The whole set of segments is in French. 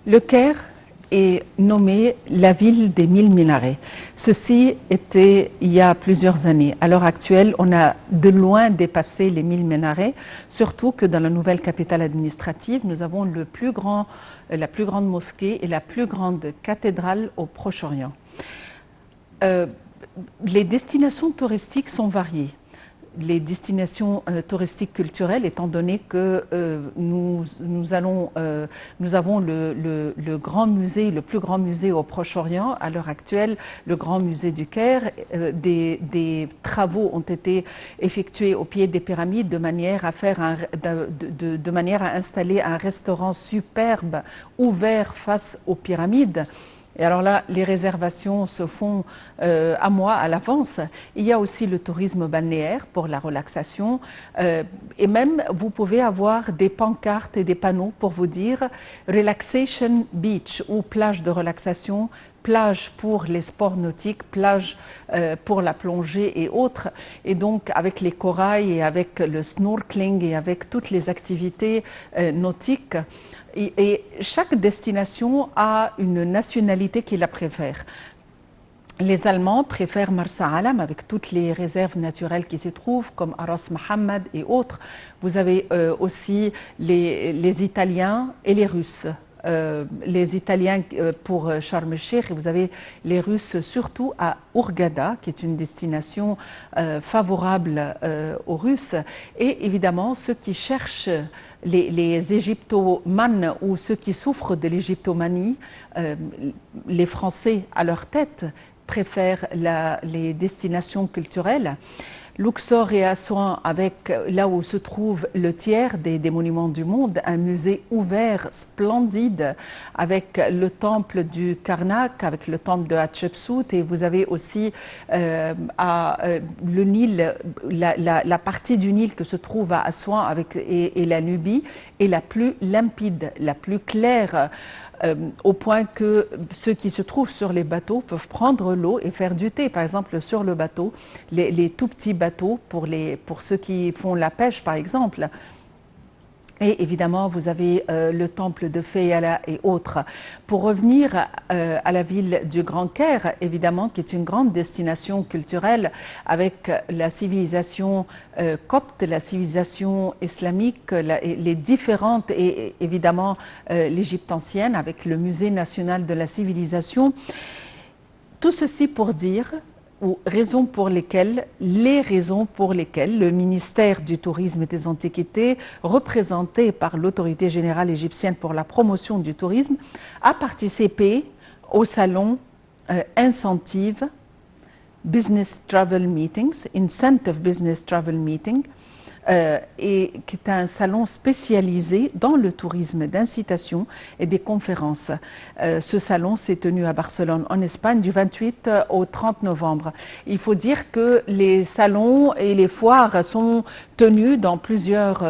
Le Caire est nommé la ville des 1000 minarets. Ceci était il y a plusieurs années. À l'heure actuelle, on a de loin dépassé les 1000 minarets, surtout que dans la nouvelle capitale administrative, nous avons la plus grande mosquée et la plus grande cathédrale au Proche-Orient. Les destinations touristiques sont variées. Les destinations touristiques culturelles, étant donné que nous avons le grand musée, le plus grand musée au Proche-Orient à l'heure actuelle, le grand musée du Caire. Des travaux ont été effectués au pied des pyramides de manière à installer un restaurant superbe ouvert face aux pyramides. Et alors là, les réservations se font un mois à l'avance. Il y a aussi le tourisme balnéaire pour la relaxation. Et même, vous pouvez avoir des pancartes et des panneaux pour vous dire « Relaxation Beach » ou « plage de relaxation », plage pour les sports nautiques, plage pour la plongée et autres. Et donc, avec les corails et avec le snorkeling et avec toutes les activités nautiques, et chaque destination a une nationalité qui la préfère. Les Allemands préfèrent Marsa Alam avec toutes les réserves naturelles qui s'y trouvent, comme Aras Mohammed et autres. Vous avez aussi les Italiens et les Russes. Les Italiens pour Sharm el-Sheikh et vous avez les Russes surtout à Hurghada qui est une destination favorable aux Russes et évidemment ceux qui cherchent les égyptomanes ou ceux qui souffrent de l'égyptomanie, les Français à leur tête préfèrent les destinations culturelles. Luxor et Assouan, avec là où se trouve le tiers des monuments du monde, un musée ouvert, splendide, avec le temple du Karnak, avec le temple de Hatshepsut, et vous avez aussi le Nil, la partie du Nil que se trouve à Assouan et la Nubie est la plus limpide, la plus claire. Au point que ceux qui se trouvent sur les bateaux peuvent prendre l'eau et faire du thé. Par exemple, sur le bateau, les tout petits bateaux pour ceux qui font la pêche, par exemple. Et évidemment, vous avez le temple de Feyala et autres. Pour revenir à la ville du Grand Caire, évidemment, qui est une grande destination culturelle avec la civilisation copte, la civilisation islamique, les différentes, et évidemment l'Égypte ancienne avec le musée national de la civilisation. Tout ceci pour dire ou les raisons pour lesquelles le ministère du Tourisme et des Antiquités, représenté par l'autorité générale égyptienne pour la promotion du tourisme, a participé au salon Incentive Business Travel Meetings, Incentive Business Travel Meeting, et qui est un salon spécialisé dans le tourisme d'incitation et des conférences. Ce salon s'est tenu à Barcelone, en Espagne, du 28 au 30 novembre. Il faut dire que les salons et les foires sont tenus dans plusieurs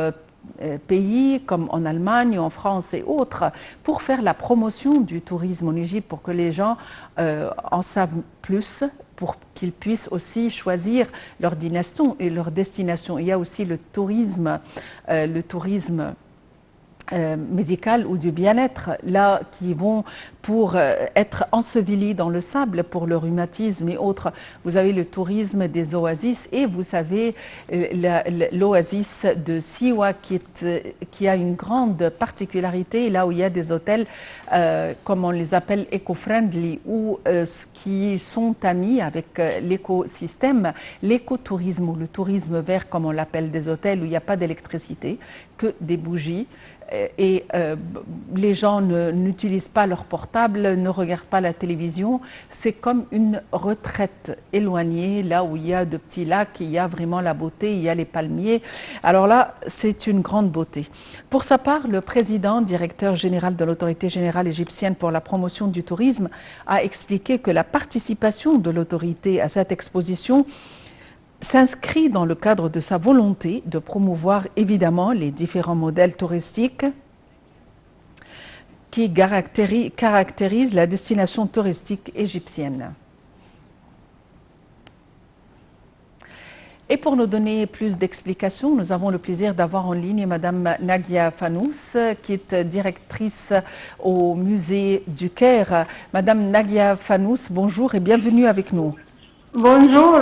pays comme en Allemagne, en France et autres pour faire la promotion du tourisme en Égypte, pour que les gens en savent plus, pour qu'ils puissent aussi choisir leur destination. Il y a aussi le tourisme médical ou du bien-être, là, qui vont pour être ensevelis dans le sable pour le rhumatisme et autres. Vous avez le tourisme des oasis et vous savez l'oasis de Siwa qui a une grande particularité, là où il y a des hôtels, comme on les appelle éco-friendly, ou qui sont amis avec l'écosystème, l'écotourisme ou le tourisme vert, comme on l'appelle, des hôtels où il n'y a pas d'électricité, que des bougies. Et les gens n'utilisent pas leur portable, ne regardent pas la télévision. C'est comme une retraite éloignée, là où il y a de petits lacs, il y a vraiment la beauté, il y a les palmiers. Alors là, c'est une grande beauté. Pour sa part, le président, directeur général de l'autorité générale égyptienne pour la promotion du tourisme, a expliqué que la participation de l'autorité à cette exposition s'inscrit dans le cadre de sa volonté de promouvoir évidemment les différents modèles touristiques qui caractérisent la destination touristique égyptienne. Et pour nous donner plus d'explications, nous avons le plaisir d'avoir en ligne Madame Nagia Fanous, qui est directrice au musée du Caire. Madame Nagia Fanous, bonjour et bienvenue avec nous. Bonjour,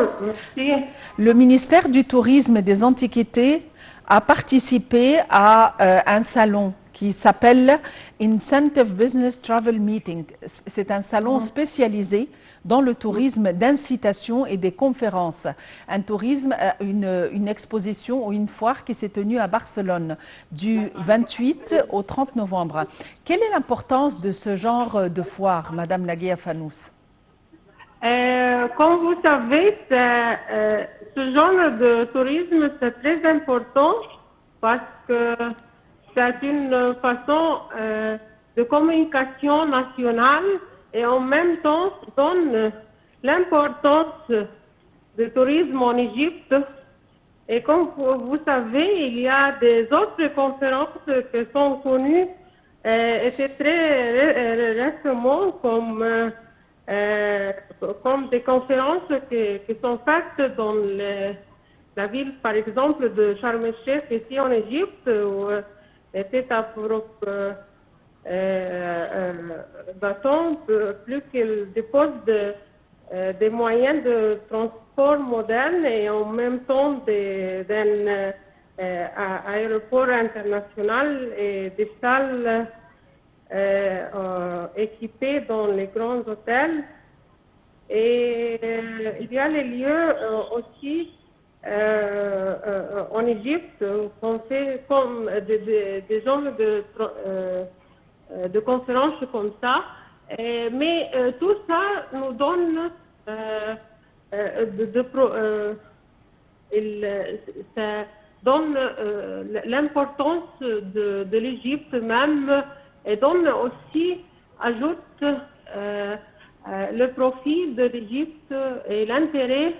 merci. Le ministère du Tourisme et des Antiquités a participé à un salon qui s'appelle Incentive Business Travel Meeting. C'est un salon spécialisé dans le tourisme d'incitation et des conférences. Un tourisme, une exposition ou une foire qui s'est tenue à Barcelone du 28 au 30 novembre. Quelle est l'importance de ce genre de foire, Madame Nagia Fanous? Comme vous savez, ce genre de tourisme, c'est très important parce que c'est une façon de communication nationale et en même temps donne l'importance du tourisme en Égypte. Et comme vous savez, il y a des autres conférences qui sont connues et c'est très récemment comme des conférences qui sont faites dans la ville, par exemple, de Sharm el-Sheikh, ici en Égypte, où était à bâton, plus qu'il dépose des moyens de transport modernes et en même temps d'un aéroport international et des salles équipés dans les grands hôtels. Et il y a les lieux aussi en Égypte qu'on fait comme des genres de conférences comme ça. Mais tout ça nous donne ça donne l'importance de l'Égypte même et donne aussi, ajoute le profit de l'Égypte et l'intérêt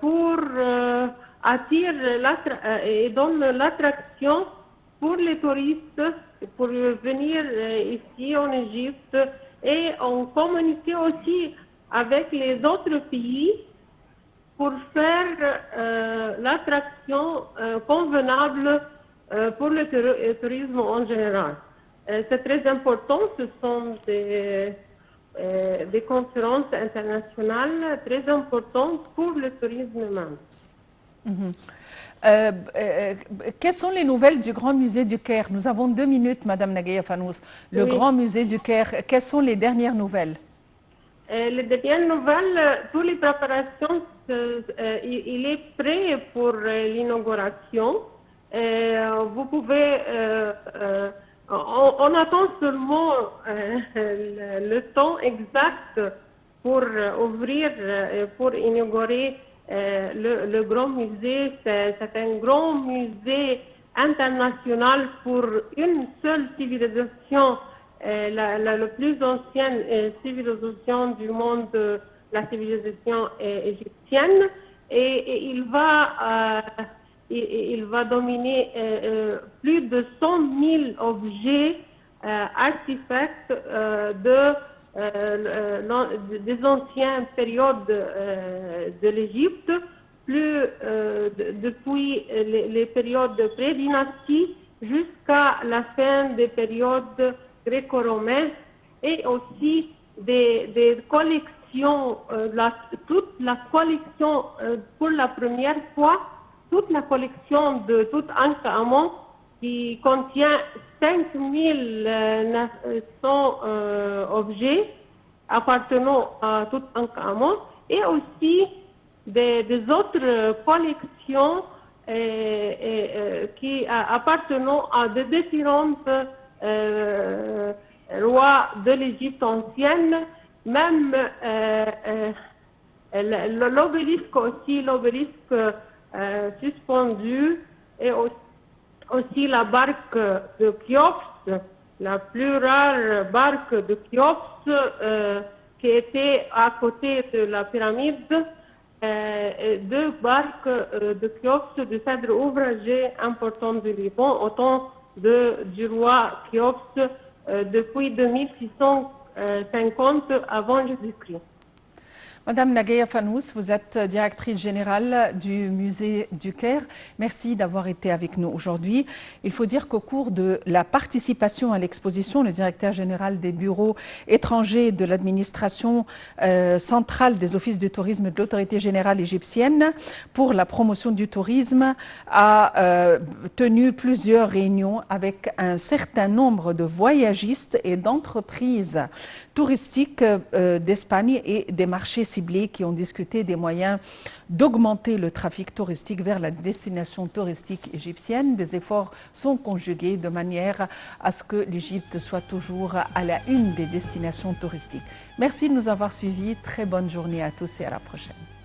pour attirer et donne l'attraction pour les touristes pour venir ici en Égypte et en communiquer aussi avec les autres pays pour faire l'attraction convenable pour le tourisme en général. C'est très important, ce sont des conférences internationales très importantes pour le tourisme même. Quelles sont les nouvelles du Grand Musée du Caire? Nous avons 2 minutes, Madame Nagia Fanous. Le Grand Musée du Caire, quelles sont les dernières nouvelles? Les dernières nouvelles, toutes les préparations, il est prêt pour l'inauguration. Vous pouvez, on attend seulement le temps exact pour ouvrir, pour inaugurer le grand musée. C'est un grand musée international pour une seule civilisation, la plus ancienne civilisation du monde, la civilisation égyptienne, et il va dominer plus de 100 000 objets, artefacts des anciennes périodes de l'Égypte, depuis les périodes pré-dynastie jusqu'à la fin des périodes gréco-romaines, et aussi des collections, toute la collection pour la première fois, toute la collection de Toutankhamon qui contient 5900 objets appartenant à Toutankhamon et aussi des autres collections qui appartenant à de différentes rois de l'Égypte ancienne, même l'obélisque aussi, l'obélisque suspendu, et aussi la barque de Khéops, la plus rare barque de Khéops qui était à côté de la pyramide, deux barques de Khéops, de cèdre ouvragé important du Liban, au temps du roi depuis 2650 avant Jésus-Christ. Madame Nagaya Fanous, vous êtes directrice générale du musée du Caire. Merci d'avoir été avec nous aujourd'hui. Il faut dire qu'au cours de la participation à l'exposition, le directeur général des bureaux étrangers de l'administration centrale des offices du tourisme de l'autorité générale égyptienne pour la promotion du tourisme a tenu plusieurs réunions avec un certain nombre de voyagistes et d'entreprises touristiques d'Espagne et des marchés ciblés qui ont discuté des moyens d'augmenter le trafic touristique vers la destination touristique égyptienne. Des efforts sont conjugués de manière à ce que l'Égypte soit toujours à la une des destinations touristiques. Merci de nous avoir suivis. Très bonne journée à tous et à la prochaine.